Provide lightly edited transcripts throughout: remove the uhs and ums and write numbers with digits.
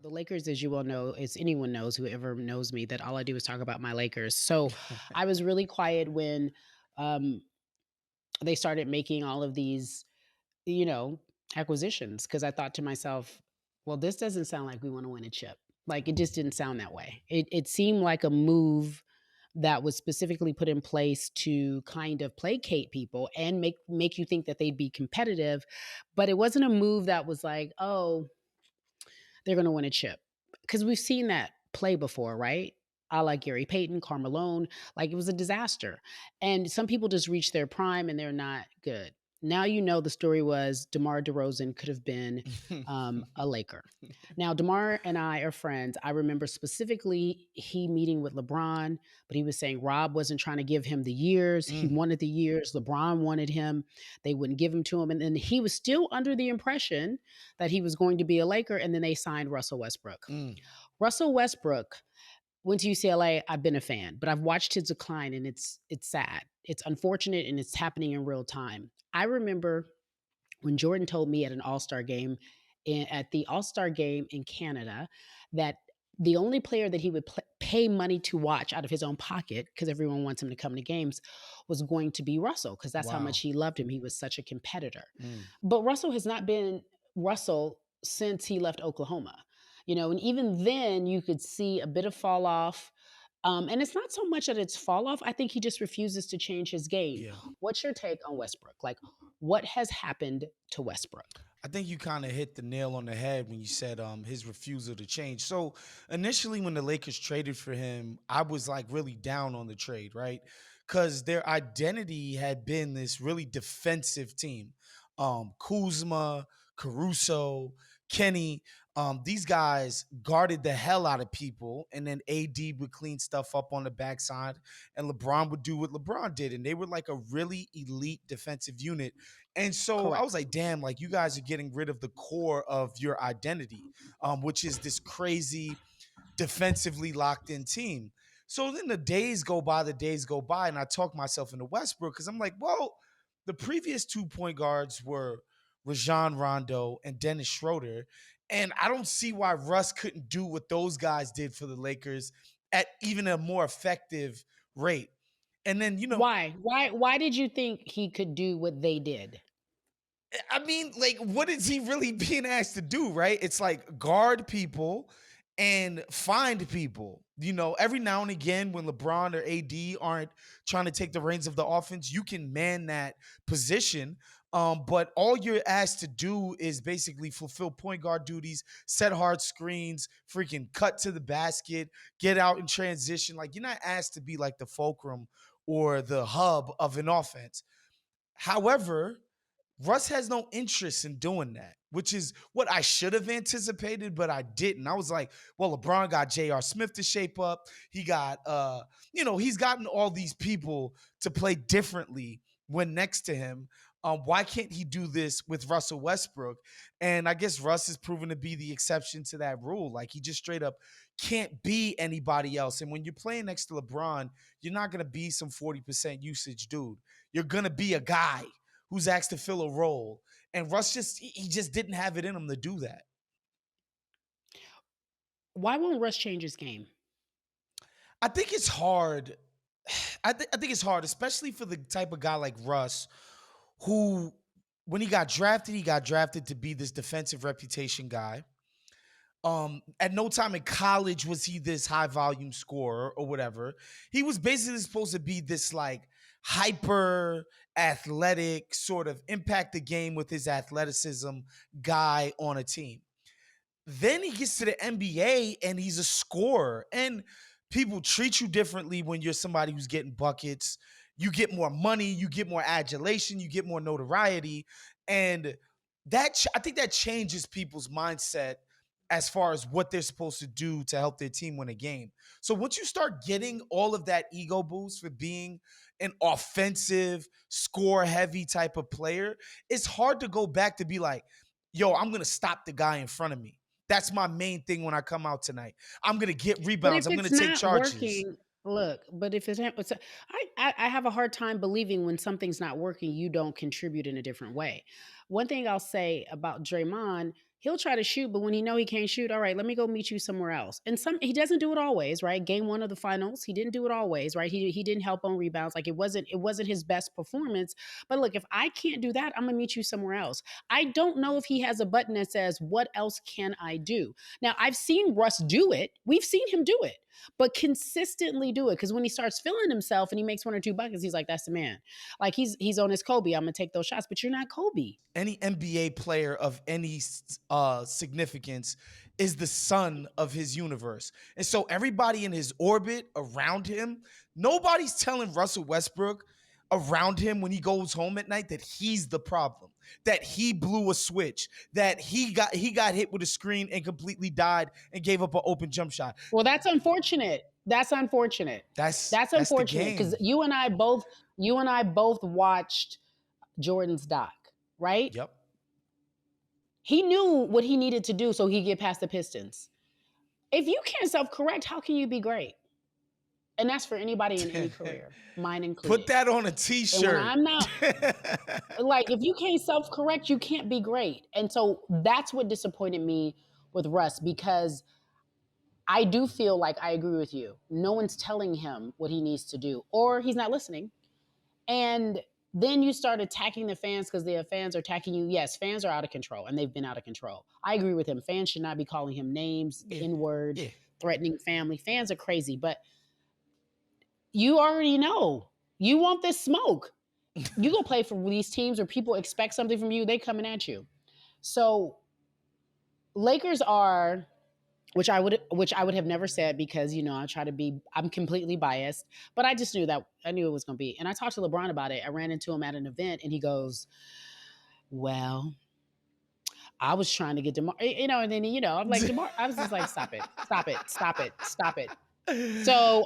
The Lakers, as you well know, as anyone knows, whoever knows me, that all I do is talk about my Lakers. So I was really quiet when um, they started making all of these, you know, acquisitions because I thought to myself, well, this doesn't sound like we want to win a chip. Like it just didn't sound that way. It seemed like a move that was specifically put in place to kind of placate people and make you think that they'd be competitive, but it wasn't a move that was like, oh, they're going to win a chip. Because we've seen that play before, right? I like Gary Payton, Carmelo, like it was a disaster. And some people just reach their prime and they're not good. Now you know the story was DeMar DeRozan could have been a Laker. Now DeMar and I are friends. I remember specifically he meeting with LeBron, but he was saying Rob wasn't trying to give him the years. He Mm, wanted the years. LeBron wanted him. They wouldn't give him to him, and then he was still under the impression that he was going to be a Laker, and then they signed Russell Westbrook. mm. Russell Westbrook went to UCLA. I've been a fan, but I've watched his decline, and it's sad. It's unfortunate, and it's happening in real time. I remember when Jordan told me at an All Star game, at the All Star game in Canada, that the only player that he would pay money to watch out of his own pocket, because everyone wants him to come to games, was going to be Russell, because that's how much Wow. he loved him. He was such a competitor. Mm. But Russell has not been Russell since he left Oklahoma. And even then you could see a bit of fall off. And it's not so much that it's fall off. I think he just refuses to change his game. Yeah. What's your take on Westbrook? Like, what has happened to Westbrook? I think you kind of hit the nail on the head when you said his refusal to change. So initially when the Lakers traded for him, I was like really down on the trade, right? Cuz their identity had been this really defensive team. Kuzma, Caruso, Kenny, these guys guarded the hell out of people, and then AD would clean stuff up on the backside, and LeBron would do what LeBron did, and they were like a really elite defensive unit. And so I was Correct. like, damn, like you guys are getting rid of the core of your identity, which is this crazy defensively locked in team. So then the days go by, and I talk myself into Westbrook because I'm like, well, the previous 2 point guards were Rajon Rondo and Dennis Schroeder. And I don't see why Russ couldn't do what those guys did for the Lakers at even a more effective rate. And then, Why? Why did you think he could do what they did? I mean, like, what is he really being asked to do, right? It's like guard people and find people. Every now and again, when LeBron or AD aren't trying to take the reins of the offense, you can man that position. But all you're asked to do is basically fulfill point guard duties, set hard screens, freaking cut to the basket, get out in transition. Like, you're not asked to be like the fulcrum or the hub of an offense. However, Russ has no interest in doing that, which is what I should have anticipated, but I didn't. I was like, well, LeBron got J.R. Smith to shape up. He got he's gotten all these people to play differently when next to him. Why can't he do this with Russell Westbrook? And I guess Russ is proven to be the exception to that rule. Like he just straight up can't be anybody else. And when you're playing next to LeBron, you're not going to be some 40% usage dude. You're going to be a guy who's asked to fill a role. And Russ he just didn't have it in him to do that. Why won't Russ change his game? I think it's hard. I think it's hard, especially for the type of guy like Russ, who, when he got drafted to be this defensive reputation guy. At no time in college was he this high volume scorer or whatever. He was basically supposed to be this like hyper athletic, sort of impact the game with his athleticism guy on a team. Then he gets to the NBA and he's a scorer. And people treat you differently when you're somebody who's getting buckets. You get more money, you get more adulation, you get more notoriety. And I think that changes people's mindset as far as what they're supposed to do to help their team win a game. So once you start getting all of that ego boost for being an offensive, score heavy type of player, it's hard to go back to be like, yo, I'm going to stop the guy in front of me. That's my main thing when I come out tonight. I'm going to get But rebounds. if I'm going it's to take not charges. working, look. But if it's, I have a hard time believing when something's not working, you don't contribute in a different way. One thing I'll say about Draymond, He'll try to shoot, but when he know he can't shoot, all right, let me go meet you somewhere else. And he doesn't do it always, right? Game 1 of the finals, he didn't do it always, right? He didn't help on rebounds. Like it wasn't his best performance. But look, if I can't do that, I'm gonna meet you somewhere else. I don't know if he has a button that says, "What else can I do?" Now, I've seen Russ do it. We've seen him do it, but consistently do it. Because when he starts feeling himself and he makes 1 or 2 buckets, he's like, "That's the man." Like he's on his Kobe. I'm gonna take those shots, but you're not Kobe. Any NBA player of any significance is the son of his universe. And so everybody in his orbit around him, nobody's telling Russell Westbrook around him when he goes home at night that he's the problem, that he blew a switch, that he got hit with a screen and completely died and gave up an open jump shot. Well, that's unfortunate. That's unfortunate. That's That's the unfortunate because game. you and I both watched Jordan's doc, right? Yep. He knew what he needed to do so he get past the Pistons. If you can't self-correct, how can you be great? And that's for anybody in any career, mine Put included. that on a And when t-shirt. I'm not like, if you can't self-correct, you can't be great. And so that's what disappointed me with Russ because I do feel like I agree with you. No one's telling him what he needs to do, or he's not listening. And then you start attacking the fans because the fans are attacking you. Yes, fans are out of control and they've been out of control. I agree with him. Fans should not be calling him names, the Yeah. N word, Yeah. threatening family. Fans are crazy, but you already know you want this smoke. You go play for these teams where people expect something from you, they coming at you. So Lakers are, which I would have never said because I try to be, I'm completely biased, but I knew it was going to be. And I talked to LeBron about it. I ran into him at an event and he goes, "Well, I was trying to get DeMar, and then I'm like, DeMar, I was just like, stop it, stop it, stop it, stop it." So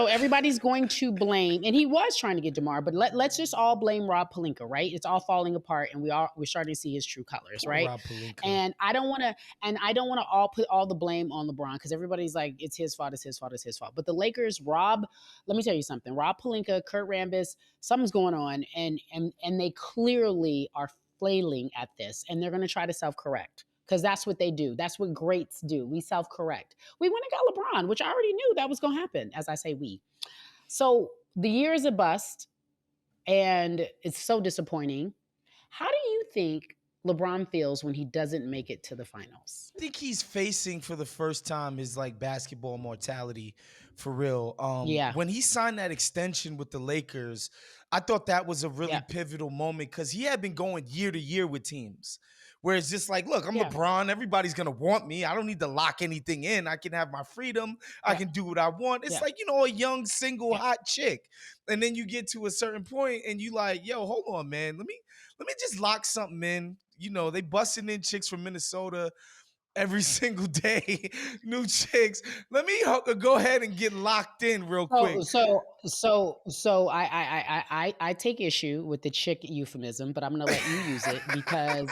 everybody's going to blame, and he was trying to get DeMar, but let's just all blame Rob Pelinka, right? It's all falling apart, and we're starting to see his true colors, Poor right? Rob Pelinka. And I don't want to all put all the blame on LeBron because everybody's like, it's his fault, it's his fault, it's his fault. But the Lakers, let me tell you something. Rob Pelinka, Kurt Rambis, something's going on, and they clearly are flailing at this, and they're going to try to self correct because that's what they do. That's what greats do. We self correct. We went and got LeBron, which I already knew that was going to happen. As I say, we. So the year is a bust, and it's so disappointing. How do you think LeBron feels when he doesn't make it to the finals? I think he's facing for the first time his like basketball mortality for real. Yeah, When he signed that extension with the Lakers, I thought that was a really yeah, pivotal moment because he had been going year to year with teams. Where it's just like, look, I'm yeah, LeBron. Everybody's gonna want me. I don't need to lock anything in. I can have my freedom. I yeah, can do what I want. It's yeah, like, a young single yeah. hot chick. And then you get to a certain point and you like, yo, hold on, man. Let me just lock something in. They busting in chicks from Minnesota every single day, new chicks. Let me go ahead and get locked in real So quick. so so I take issue with the chick euphemism, but I'm gonna let you use it because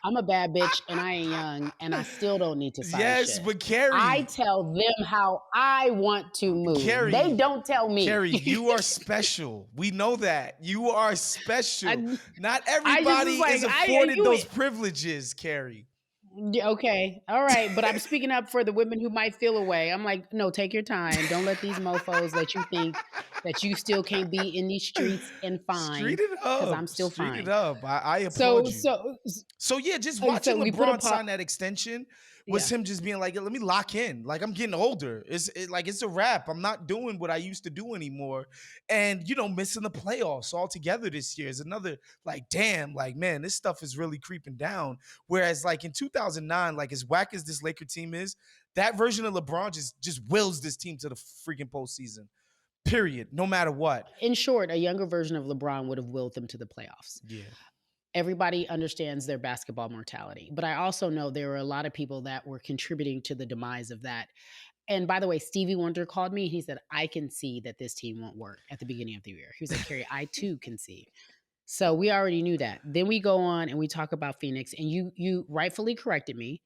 I'm a bad bitch and I ain't young and I still don't need to size Yes, shit. but I Carrie, tell them how I want to move. They Carrie, don't tell me. Carrie, you are special. We know that. You are special. I, Not I just everybody was is like, afforded those privileges, Carrie. yeah, okay, all right, but I'm speaking up for the women who might feel away. I'm like, no, take your time. Don't let these mofo's let you think that you still can't be in these streets and fine, Street it because I'm up. still Street it fine. up. I So applaud you. so So yeah, just watching so we put a LeBron pot. sign that extension was Yeah, him just being like, "Let me lock in. Like I'm getting older. Like it's a wrap. I'm not doing what I used to do anymore." And missing the playoffs altogether this year is another like, damn, like man, this stuff is really creeping down. Whereas like in 2009, like as whack as this Laker team is, that version of LeBron just wills this team to the freaking postseason. Period. No matter what. in short, a younger version of LeBron would have willed them to the playoffs. Yeah. Everybody understands their basketball mortality, but I also know there were a lot of people that were contributing to the demise of that. And by the way, Stevie Wonder called me. He said, "I can see that this team won't work at the beginning of the year." He was like, "Carrie, I too can see." So we already knew that. Then we go on and we talk about Phoenix, and you rightfully corrected me.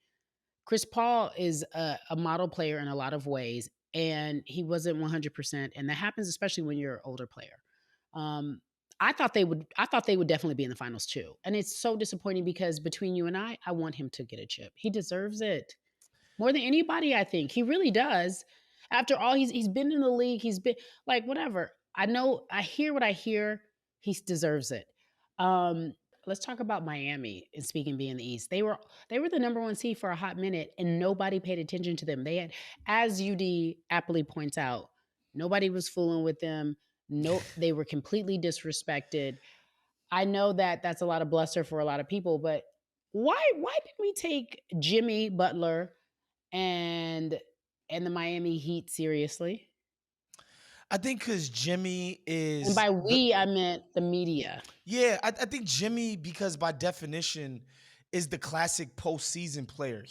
Chris Paul is a model player in a lot of ways, and he wasn't 100%, and that happens especially when you're an older player. Um, I thought they would definitely be in the finals too. And it's so disappointing because between you and I want him to get a chip. He deserves it. More than anybody, I think. He really does. After all, he's been in the league. He's been like whatever. I know I hear what I hear. He deserves it. Um, let's talk about Miami and speaking being the East. They were the number one seed for a hot minute and nobody paid attention to them. They had, as UD aptly points out, nobody was fooling with them. No, they were completely disrespected. I know that that's a lot of bluster for a lot of people, but why didn't we take Jimmy Butler and the Miami Heat seriously? I think because Jimmy And is by the we, I meant the media. yeah, I think Jimmy, because by definition, is the classic postseason player.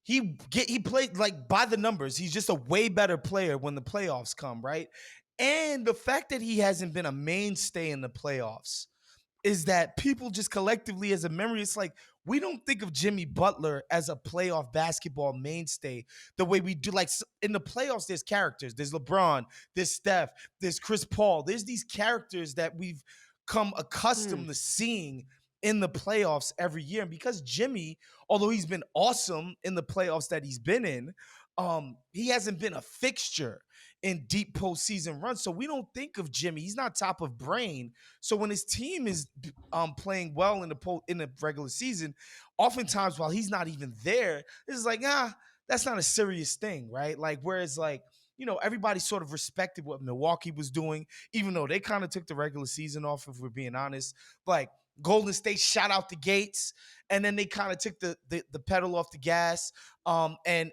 He played like by the numbers. He's just a way better player when the playoffs come, right? And the fact that he hasn't been a mainstay in the playoffs is that people just collectively as a memory, it's like we don't think of Jimmy Butler as a playoff basketball mainstay the way we do. Like in the playoffs, there's characters. There's LeBron, there's Steph, there's Chris Paul. There's these characters that we've come Mm. accustomed to seeing in the playoffs every year. And because Jimmy, although he's been awesome in the playoffs that he's been in, he hasn't been a fixture in deep postseason runs. So we don't think of Jimmy. He's not top of brain. So when his team is playing well in the regular season, oftentimes while he's not even there, it's like that's not a serious thing, right? Like whereas like everybody sort of respected what Milwaukee was doing, even though they kind of took the regular season off. If we're being honest, like Golden State shot out the gates, and then they kind of took the pedal off the gas. And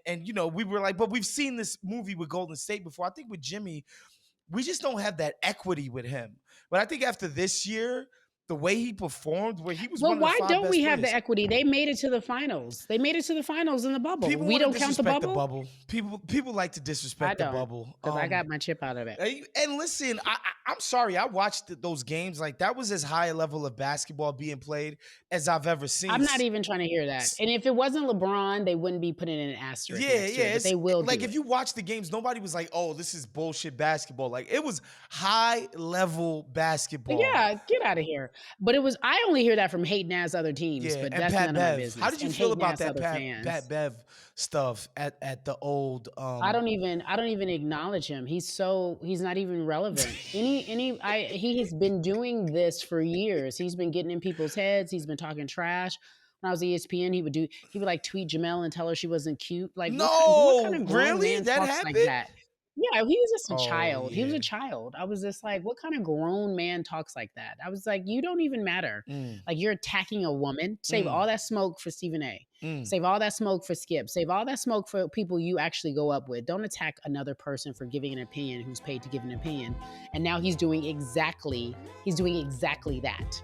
we were like, but we've seen this movie with Golden State before. I think with Jimmy, we just don't have that equity with him. But I think after this year, the way he performed, where he was one But of the why five don't we best have the players. equity? They made it to the finals. They made it to the finals in the bubble. People We want to don't count the disrespect the bubble? bubble. People like to I disrespect the don't, bubble. because I got my chip out of it. And listen, I'm sorry. I watched those games. Like that was as high a level of basketball being played as I've ever seen. I'm not even trying to hear that. And if it wasn't LeBron, they wouldn't be putting an asterisk Yeah, next to yeah. it, but they will Like do if it. you watch the games, nobody was like, "Oh, this is bullshit basketball." Like it was high level basketball. Yeah, get out of here. But it was I only hear that from hating ass other teams, Yeah, but and that's Pat none of my Bev. How business. did you And feel hating about ass that other Pat fans. Bev stuff at the old I don't even acknowledge him. He's not even relevant. He has been doing this for years. He's been getting in people's heads. He's been talking trash. When I was at ESPN, he would like tweet Jamel and tell her she wasn't cute. Like what kind No, of grown really? man That talks like happened? that? Yeah, he was just a Oh child. He was a yeah. child. I was just like, what kind of grown man talks like that? I was like, you don't even matter. Mm, Like you're attacking a woman. Save mm, all that smoke for Stephen A. mm. Save all that smoke for Skip. Save all that smoke for people you actually go up with. Don't attack another person for giving an opinion who's paid to give an opinion. And now he's doing exactly that.